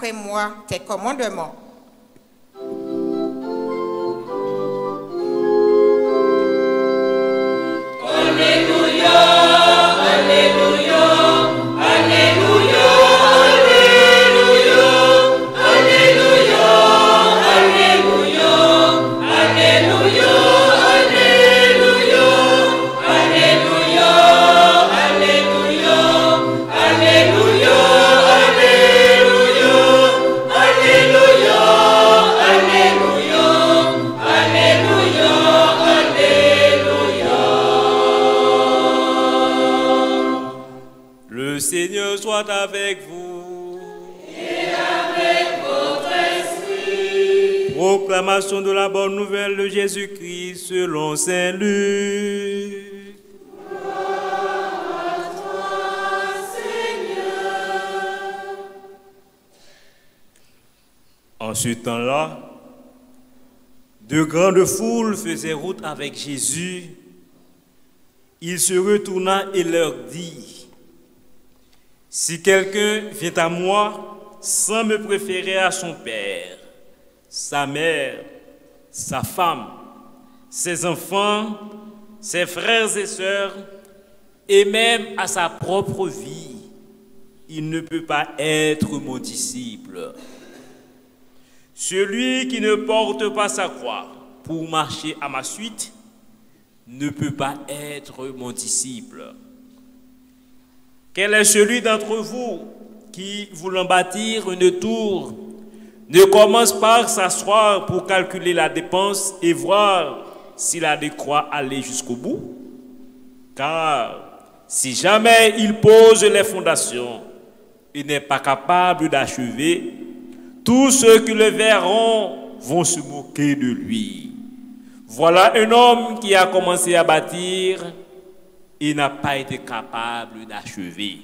après moi tes commandements. Le Seigneur soit avec vous. Et avec votre esprit. Proclamation de la bonne nouvelle de Jésus-Christ selon Saint Luc. Gloire à toi, Seigneur. En ce temps-là, de grandes foules faisaient route avec Jésus. Il se retourna et leur dit: si quelqu'un vient à moi sans me préférer à son père, sa mère, sa femme, ses enfants, ses frères et sœurs, et même à sa propre vie, il ne peut pas être mon disciple. Celui qui ne porte pas sa croix pour marcher à ma suite ne peut pas être mon disciple. Quel est celui d'entre vous qui, voulant bâtir une tour, ne commence par s'asseoir pour calculer la dépense et voir s'il a de quoi aller jusqu'au bout? Car si jamais il pose les fondations et n'est pas capable d'achever, tous ceux qui le verront vont se moquer de lui. Voilà un homme qui a commencé à bâtir et n'a pas été capable d'achever.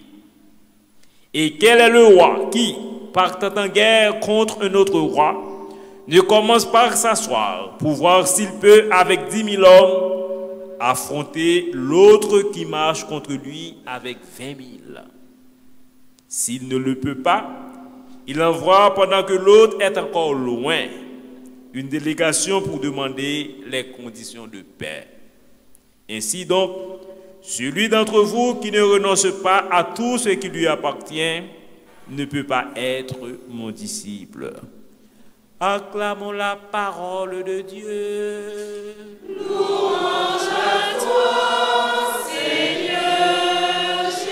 Et quel est le roi qui, partant en guerre contre un autre roi, ne commence par s'asseoir pour voir s'il peut, avec 10 000 hommes, affronter l'autre qui marche contre lui avec 20 000? S'il ne le peut pas, il envoie, pendant que l'autre est encore loin, une délégation pour demander les conditions de paix. Ainsi donc, celui d'entre vous qui ne renonce pas à tout ce qui lui appartient ne peut pas être mon disciple. Acclamons la parole de Dieu. Louange à toi, Seigneur Jésus.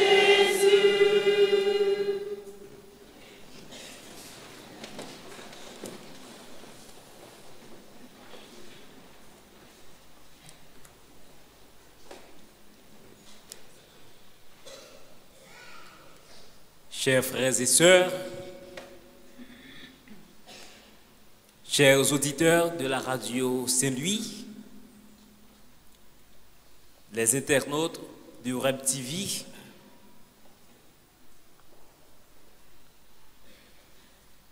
Chers frères et sœurs, chers auditeurs de la radio Saint-Louis, les internautes de Web TV,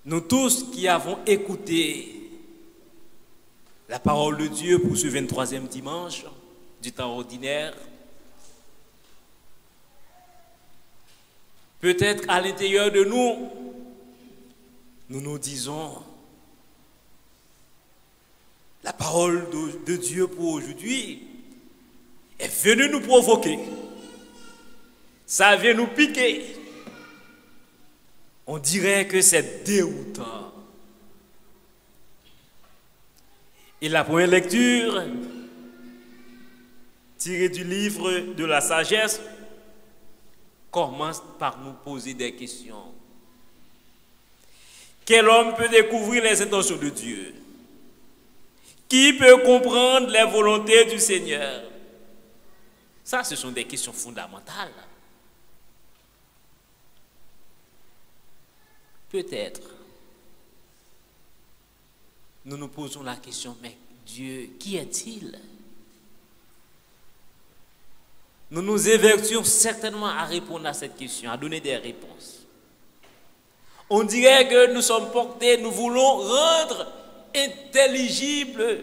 nous tous qui avons écouté la parole de Dieu pour ce 23e dimanche du temps ordinaire, peut-être à l'intérieur de nous, nous nous disons, la parole de Dieu pour aujourd'hui est venue nous provoquer. Ça vient nous piquer. On dirait que c'est déroutant. Et la première lecture, tirée du livre de la sagesse, commence par nous poser des questions. Quel homme peut découvrir les intentions de Dieu? Qui peut comprendre les volontés du Seigneur? Ça, ce sont des questions fondamentales. Peut-être, nous nous posons la question, mais Dieu, qui est-il? Nous nous évertuons certainement à répondre à cette question, à donner des réponses. On dirait que nous sommes portés, nous voulons rendre intelligible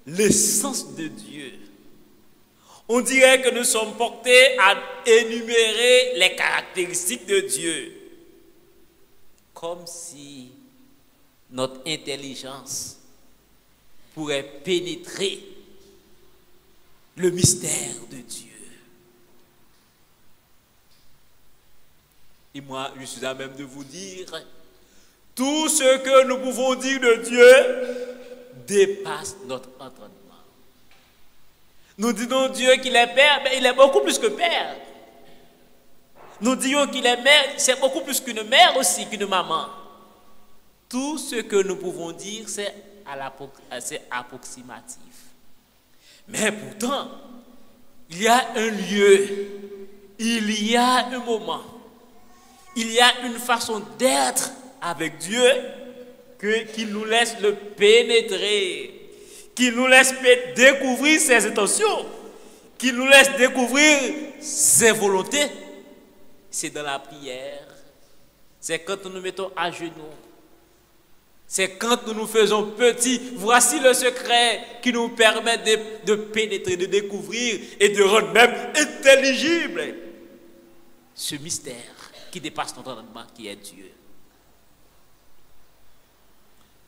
l'essence de Dieu. On dirait que nous sommes portés à énumérer les caractéristiques de Dieu. comme si notre intelligence pourrait pénétrer le mystère de Dieu. Et moi, je suis à même de vous dire, tout ce que nous pouvons dire de Dieu dépasse notre entendement. Nous disons Dieu qu'il est Père, mais il est beaucoup plus que Père. Nous disons qu'il est mère, c'est beaucoup plus qu'une mère aussi, qu'une maman. Tout ce que nous pouvons dire, c'est approximatif. Mais pourtant, il y a un lieu, il y a un moment, il y a une façon d'être avec Dieu qui nous laisse le pénétrer, qui nous laisse découvrir ses intentions, qui nous laisse découvrir ses volontés. C'est dans la prière, c'est quand nous nous mettons à genoux, c'est quand nous nous faisons petits. Voici le secret qui nous permet de pénétrer, de découvrir et de rendre même intelligible ce mystère qui dépasse notre entendement, qui est Dieu.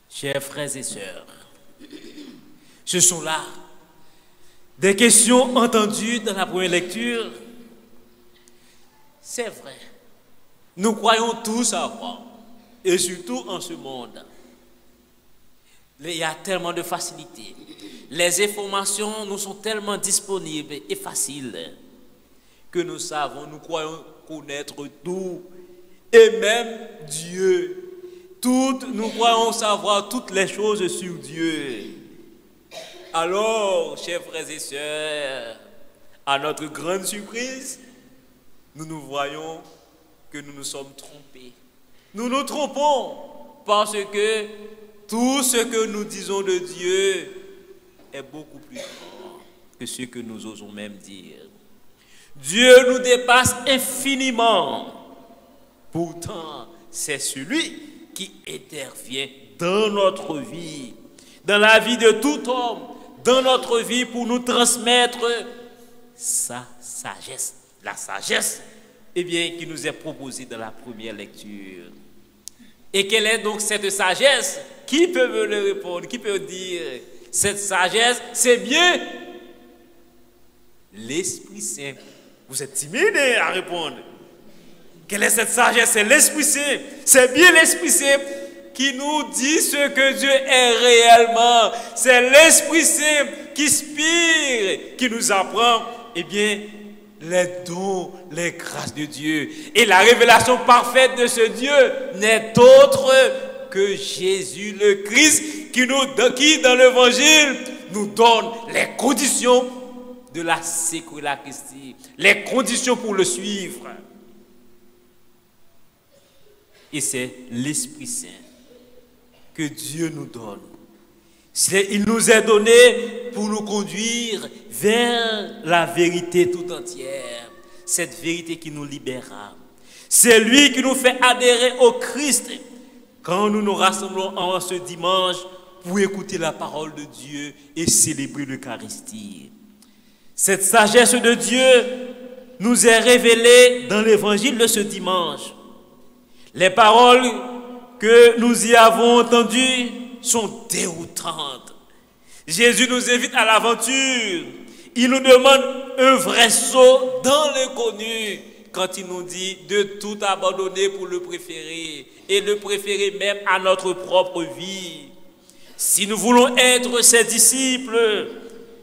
Chers frères et sœurs, ce sont là des questions entendues dans la première lecture. C'est vrai, nous croyons tout savoir, et surtout en ce monde. Il y a tellement de facilité. Les informations nous sont tellement disponibles et faciles que nous savons, nous croyons connaître tout, et même Dieu. Nous croyons savoir toutes les choses sur Dieu. Alors, chers frères et sœurs, à notre grande surprise, nous voyons que nous nous sommes trompés. Nous nous trompons parce que tout ce que nous disons de Dieu est beaucoup plus grand que ce que nous osons même dire. Dieu nous dépasse infiniment. Pourtant, c'est celui qui intervient dans notre vie, dans la vie de tout homme, dans notre vie pour nous transmettre sa sagesse. La sagesse, eh bien, qui nous est proposée dans la première lecture. Et quelle est donc cette sagesse? Qui peut me le répondre? Qui peut dire cette sagesse? C'est bien l'Esprit Saint. Vous êtes timide à répondre. Quelle est cette sagesse? C'est l'Esprit Saint. C'est bien l'Esprit Saint qui nous dit ce que Dieu est réellement. C'est l'Esprit Saint qui inspire, qui nous apprend, eh bien, les dons, les grâces de Dieu. Et la révélation parfaite de ce Dieu n'est autre que Jésus le Christ qui dans l'évangile nous donne les conditions de la Secula Christi, les conditions pour le suivre. Et c'est l'Esprit Saint que Dieu nous donne. Il nous est donné pour nous conduire vers la vérité tout entière. Cette vérité qui nous libérera. C'est lui qui nous fait adhérer au Christ quand nous nous rassemblons en ce dimanche pour écouter la parole de Dieu et célébrer l'Eucharistie. Cette sagesse de Dieu nous est révélée dans l'évangile de ce dimanche. Les paroles que nous y avons entendues sont déroutantes. Jésus nous invite à l'aventure. Il nous demande un vrai saut dans l'inconnu quand il nous dit de tout abandonner pour le préférer et le préférer même à notre propre vie. Si nous voulons être ses disciples,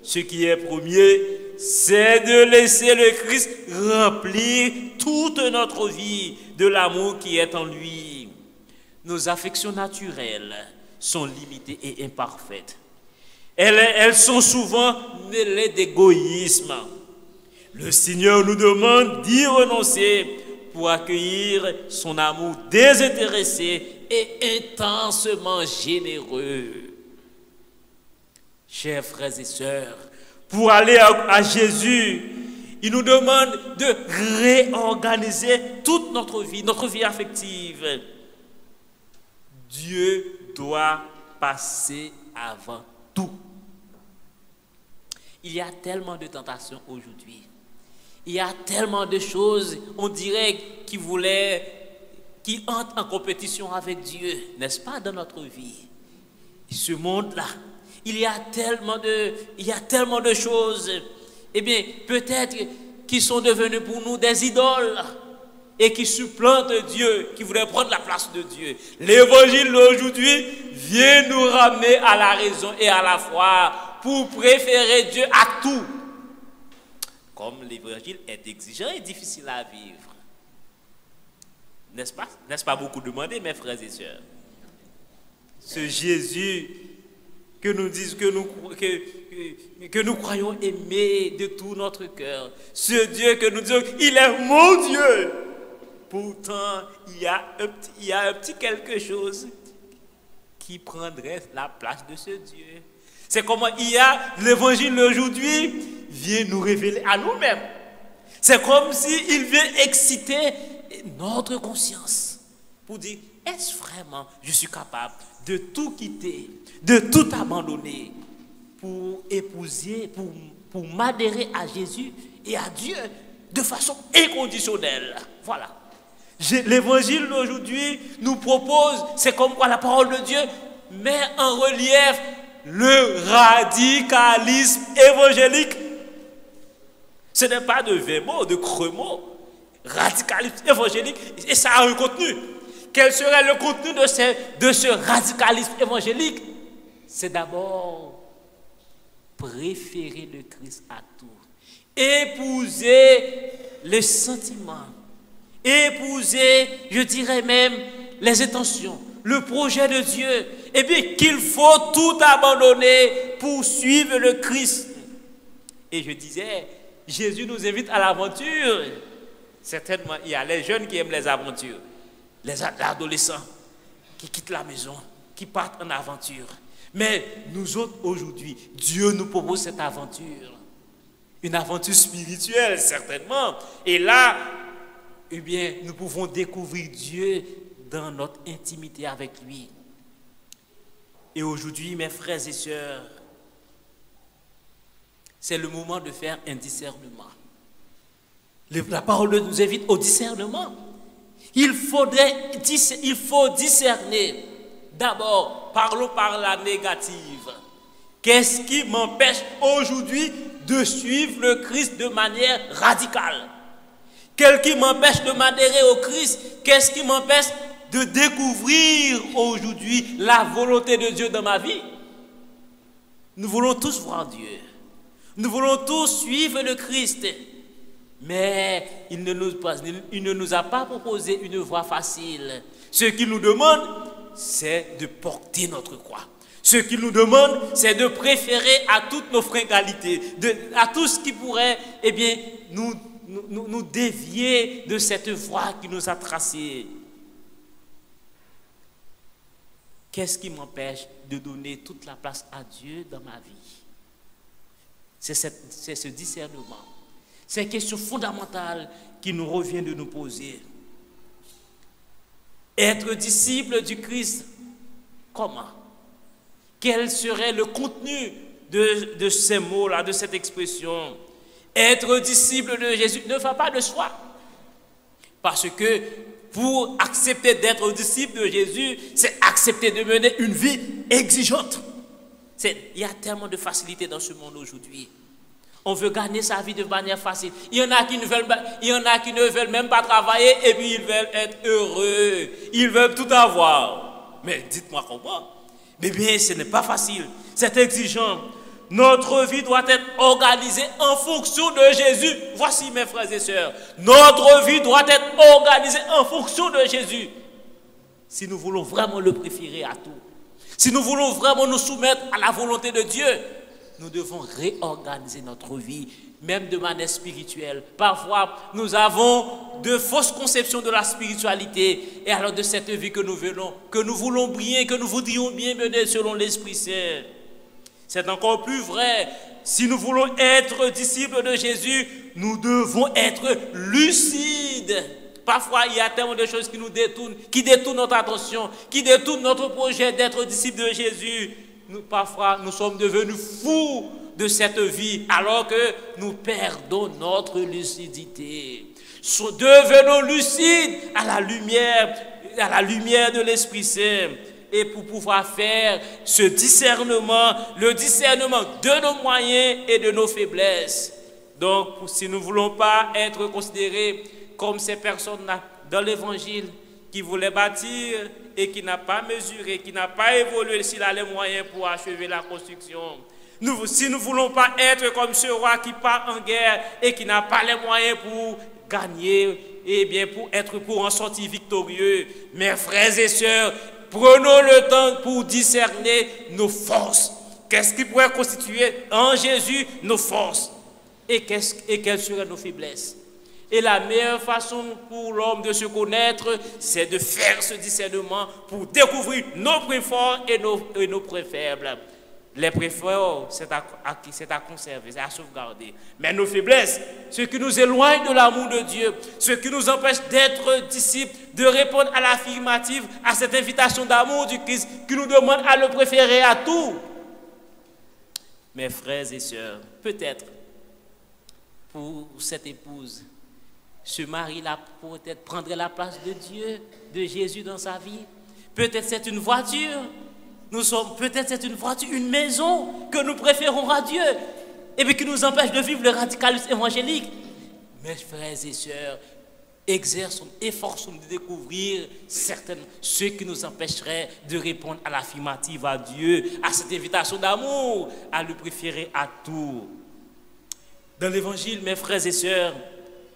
ce qui est premier, c'est de laisser le Christ remplir toute notre vie de l'amour qui est en lui. Nos affections naturelles sont limitées et imparfaites. Elles sont souvent mêlées d'égoïsme. Le Seigneur nous demande d'y renoncer pour accueillir son amour désintéressé et intensement généreux. Chers frères et sœurs, pour aller à Jésus, il nous demande de réorganiser toute notre vie affective. Dieu doit passer avant tout. Il y a tellement de tentations aujourd'hui. Il y a tellement de choses, on dirait, qui voulaient qui entrent en compétition avec Dieu, n'est-ce pas, dans notre vie. Ce monde-là, il y a tellement de choses, eh bien, peut-être qui sont devenues pour nous des idoles et qui supplantent Dieu, qui voudraient prendre la place de Dieu. L'évangile d'aujourd'hui vient nous ramener à la raison et à la foi pour préférer Dieu à tout. Comme l'évangile est exigeant et difficile à vivre. N'est-ce pas? N'est-ce pas beaucoup demandé, mes frères et sœurs? Ce Jésus que nous croyons aimer de tout notre cœur. Ce Dieu que nous disons, il est mon Dieu. Pourtant, il y a un petit quelque chose qui prendrait la place de ce Dieu. C'est comment l'évangile d'aujourd'hui vient nous révéler à nous-mêmes. C'est comme s'il vient exciter notre conscience pour dire, est-ce vraiment je suis capable de tout quitter, de tout abandonner pour épouser, pour m'adhérer à Jésus et à Dieu de façon inconditionnelle. Voilà. L'évangile d'aujourd'hui nous propose, c'est comme quoi la parole de Dieu met en relief le radicalisme évangélique. Ce n'est pas de vains mots, de creux mots. Radicalisme évangélique, et ça a un contenu. Quel serait le contenu de ce radicalisme évangélique? C'est d'abord préférer le Christ à tout. Épouser les sentiments. Épouser, je dirais même, les intentions, le projet de Dieu. Et bien qu'il faut tout abandonner pour suivre le Christ. Et je disais, Jésus nous invite à l'aventure. Certainement, il y a les jeunes qui aiment les aventures. Les adolescents qui quittent la maison, qui partent en aventure. Mais nous autres, aujourd'hui, Dieu nous propose cette aventure. Une aventure spirituelle, certainement. Et là, eh bien, nous pouvons découvrir Dieu dans notre intimité avec lui. Et aujourd'hui, mes frères et sœurs, c'est le moment de faire un discernement. La parole nous invite au discernement. Il faut discerner. D'abord, parlons par la négative. Qu'est-ce qui m'empêche aujourd'hui de suivre le Christ de manière radicale? Qu'est-ce qui m'empêche de m'adhérer au Christ? Qu'est-ce qui m'empêche de découvrir aujourd'hui la volonté de Dieu dans ma vie? Nous voulons tous voir Dieu. Nous voulons tous suivre le Christ. Mais il ne nous a pas proposé une voie facile. Ce qu'il nous demande, c'est de porter notre croix. Ce qu'il nous demande, c'est de préférer à toutes nos fringalités, à tout ce qui pourrait, eh bien, nous dévier de cette voie qui nous a tracée. Qu'est-ce qui m'empêche de donner toute la place à Dieu dans ma vie? C'est ce discernement. C'est une question fondamentale qui nous revient de nous poser. Être disciple du Christ, comment? Quel serait le contenu de ces mots-là, de cette expression? Être disciple de Jésus ne va pas de soi. Parce que pour accepter d'être disciple de Jésus, c'est accepter de mener une vie exigeante. Il y a tellement de facilité dans ce monde aujourd'hui. On veut gagner sa vie de manière facile. Il y en a qui ne veulent même pas travailler et puis ils veulent être heureux. Ils veulent tout avoir. Mais dites-moi comment? Mais bien, ce n'est pas facile. C'est exigeant. Notre vie doit être organisée en fonction de Jésus. Voici mes frères et sœurs. Notre vie doit être organisée en fonction de Jésus. Si nous voulons vraiment le préférer à tout. Si nous voulons vraiment nous soumettre à la volonté de Dieu, nous devons réorganiser notre vie, même de manière spirituelle. Parfois, nous avons de fausses conceptions de la spiritualité et alors de cette vie que nous voulons bien, que nous voudrions bien mener selon l'Esprit Saint. C'est encore plus vrai. Si nous voulons être disciples de Jésus, nous devons être lucides. Parfois, il y a tellement de choses qui nous détournent, qui détournent notre attention, qui détournent notre projet d'être disciples de Jésus. Parfois, nous sommes devenus fous de cette vie alors que nous perdons notre lucidité. Devenons lucides à la lumière à la lumière de l'Esprit Saint et pour pouvoir faire ce discernement, le discernement de nos moyens et de nos faiblesses. Donc, si nous ne voulons pas être considérés comme ces personnes-là dans l'Évangile qui voulaient bâtir et qui n'a pas mesuré, qui n'a pas évolué s'il a les moyens pour achever la construction. Si nous ne voulons pas être comme ce roi qui part en guerre et qui n'a pas les moyens pour gagner, eh bien pour en sortir victorieux, mes frères et sœurs, prenons le temps pour discerner nos forces. Qu'est-ce qui pourrait constituer en Jésus nos forces et quelles seraient nos faiblesses? Et la meilleure façon pour l'homme de se connaître, c'est de faire ce discernement pour découvrir nos points forts et nos points faibles. Les points forts, c'est à conserver, c'est à sauvegarder. Mais nos faiblesses, ce qui nous éloigne de l'amour de Dieu, ce qui nous empêche d'être disciples, de répondre à l'affirmative, à cette invitation d'amour du Christ, qui nous demande à le préférer à tout. Mes frères et sœurs, peut-être pour cette épouse, ce mari-là peut-être prendrait la place de Dieu, de Jésus dans sa vie. Peut-être c'est une voiture. Peut-être c'est une voiture, une maison que nous préférons à Dieu et puis qui nous empêche de vivre le radicalisme évangélique. Mes frères et sœurs, exerçons, efforçons de découvrir ce qui nous empêcherait de répondre à l'affirmative à Dieu, à cette invitation d'amour, à le préférer à tout. Dans l'évangile, mes frères et sœurs,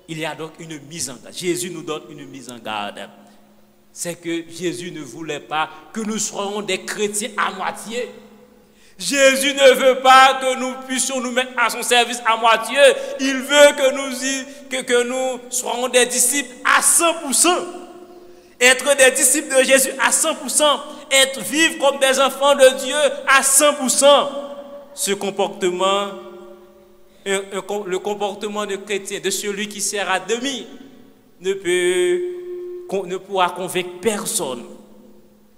il y a donc une mise en garde. Jésus nous donne une mise en garde. C'est que Jésus ne voulait pas que nous soyons des chrétiens à moitié. Jésus ne veut pas que nous puissions nous mettre à son service à moitié. Il veut que nous soyons des disciples à 100%. Être des disciples de Jésus à 100%. Vivre comme des enfants de Dieu à 100%. Ce comportement, le comportement de chrétien, de celui qui sert à demi, ne pourra convaincre personne.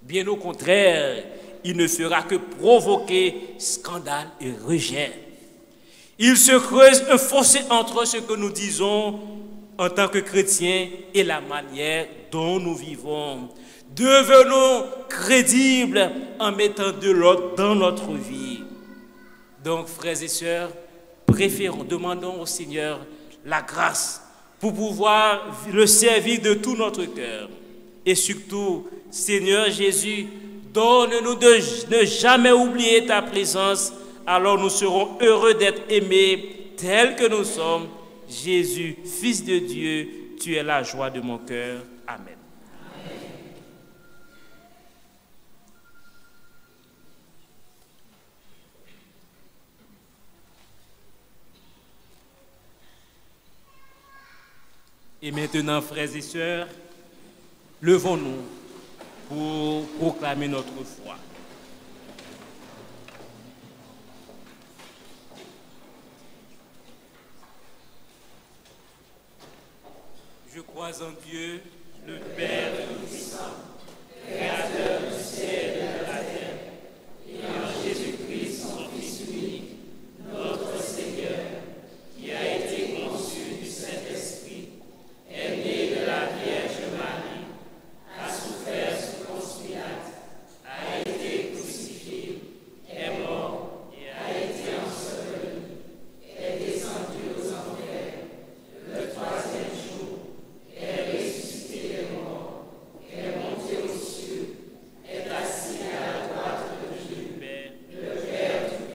Bien au contraire, il ne fera que provoquer scandale et rejet. Il se creuse un fossé entre ce que nous disons en tant que chrétiens et la manière dont nous vivons. Devenons crédibles en mettant de l'ordre dans notre vie. Donc, frères et sœurs, demandons au Seigneur la grâce pour pouvoir le servir de tout notre cœur. Et surtout, Seigneur Jésus, donne-nous de ne jamais oublier ta présence, alors nous serons heureux d'être aimés tels que nous sommes. Jésus, Fils de Dieu, tu es la joie de mon cœur. Amen. Et maintenant, frères et sœurs, levons-nous pour proclamer notre foi. Je crois en Dieu, le